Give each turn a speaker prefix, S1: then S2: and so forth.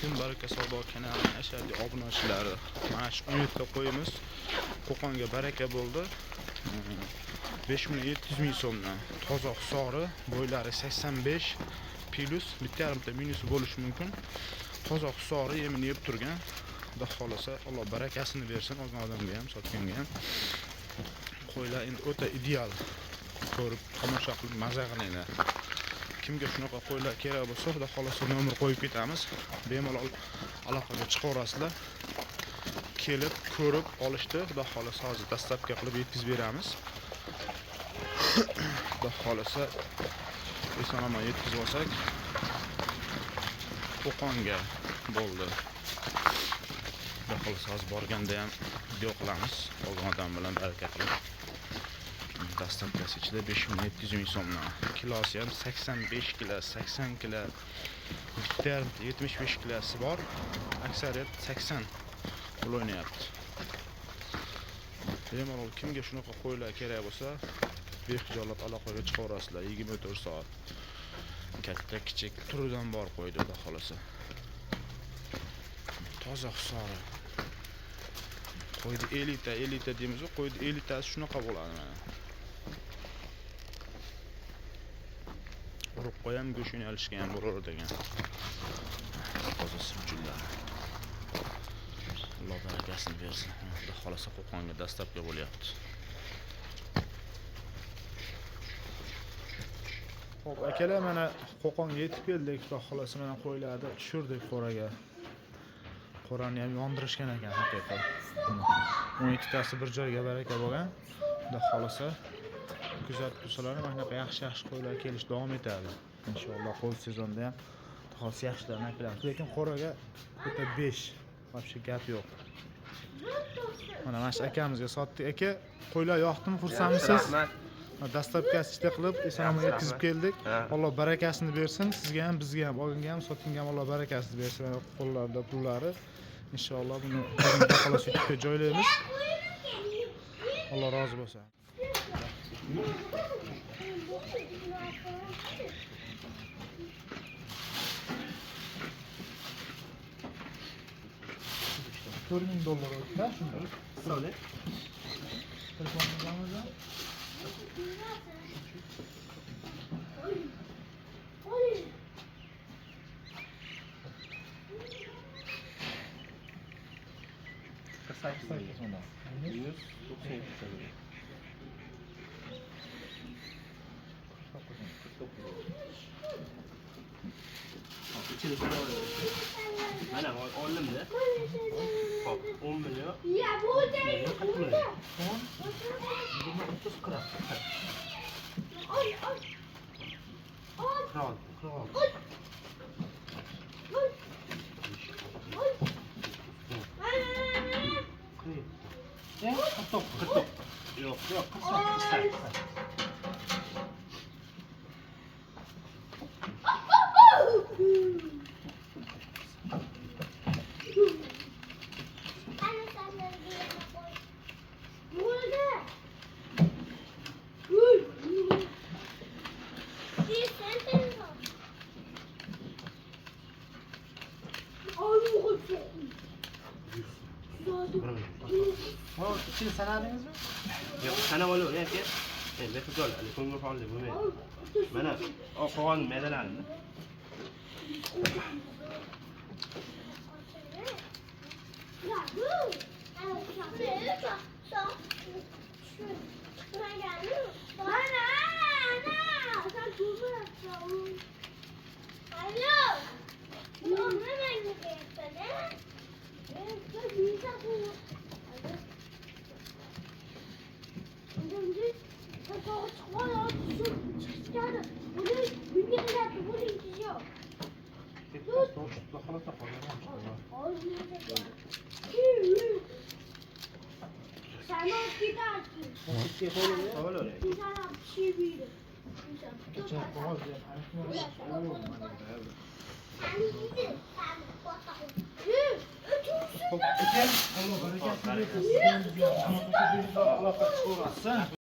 S1: Kun baraka savdo kanalining ashaddiy obunachilari. Mana shu 17 ta qo'yimiz Qo'qonga baraka bo'ldi. 5700 ming so'mdan. Tozoq sori, bo'ylari 85 plus, bitta yarimta minusi bo'lishi mumkin. Tozoq sori yemini yeb turgan. Xudo xolasa Alloh barakasini bersin olgan odamga ham, sotganga ham. Qo'ylar endi o'ta ideal. Ko'rib, tomosha qilib maza qilinglar. Kimga shunaqa qo'ylar kerak bo'lsa, xudo xolasa nomer qo'yib ketamiz. Bemalol aloqaga chiqaverasizlar. Kelib, ko'rib olishdi. Xudo xolasa hozir dastlabki qilib yetkazib beramiz. Xudo xolasa eson-omon yetkazib olsak, Qo'qonga bo'ldi. Xudo xolasa hozir borganda ham video qilamiz. Olgan odam bilan baraka qilib. Dastlabkasi ichida 5700 ming so'mdan. Kilosi ham 85 kilo, 80 kilo, 75 kilosi bor. Aksariyat 80 pul o'ynayapti. Bemalol kimga shunaqa qo'ylar kerak bo'lsa, bexijolat aloqaga chiqaverasizlar 24 soat. Katta, kichik turidan bor qo'ydi, xudo xolasa. Toza hisori. Qo'ydi 50 ta deymiz, qo'ydi 50 tasi shunaqa bo'ladi mana. Urib qo'yam, go'shini olishga ham bo'lar degan. Toza sibjullar. Alloh barakasini bersin. Xudo xolasa Qo'qonga dastlabki bo'lyapti. Xo'p, akalar, mana Qo'qonga yetib keldik. Xudo xolasa mana qo'ylarni tushirdik qo'raga. Qo'rani ham yondirishgan ekan haqiqat. 12 tasi bir joyga baraka bo'lgan. Xudo xolasa kuzatib tursalar, mana bunaqa yaxshi qo'ylar kelish davom etadi. Inshaalloh qo'y sezonda ham xolos yaxshilarni qilamiz. Lekin qo'raga o'ta 5, вообще gap yo'q. Mana shu akamizga sotdik. Aka, qo'ylar yoqdimi, xursandmisiz? Dastlabkasi ichda qilib, eson-omon yetkazib keldik. Alloh barakasini bersin. Sizga ham, bizga ham, olganga ham, sotganga ham Alloh barakasini bersin. Qo'llarda pullari. Inshaalloh buni xolos YouTube'ga joylaymiz. Alloh rozi bo'lsin. $4000 olsa shunda. Söyle. Telefonumuz var mı? Kısa sonra. 192 lira. İçeri sonra mana oldimda. Hop, 10 milyon. Ya bu da. 30 kira. Oy. Kral. Ne? 49. Yok, kısa. Siz sanadınız mı? Yok, sana oluyor ya ki. Ben güzel, konuyu falan değil bu. Bana o kovan meydan aldı.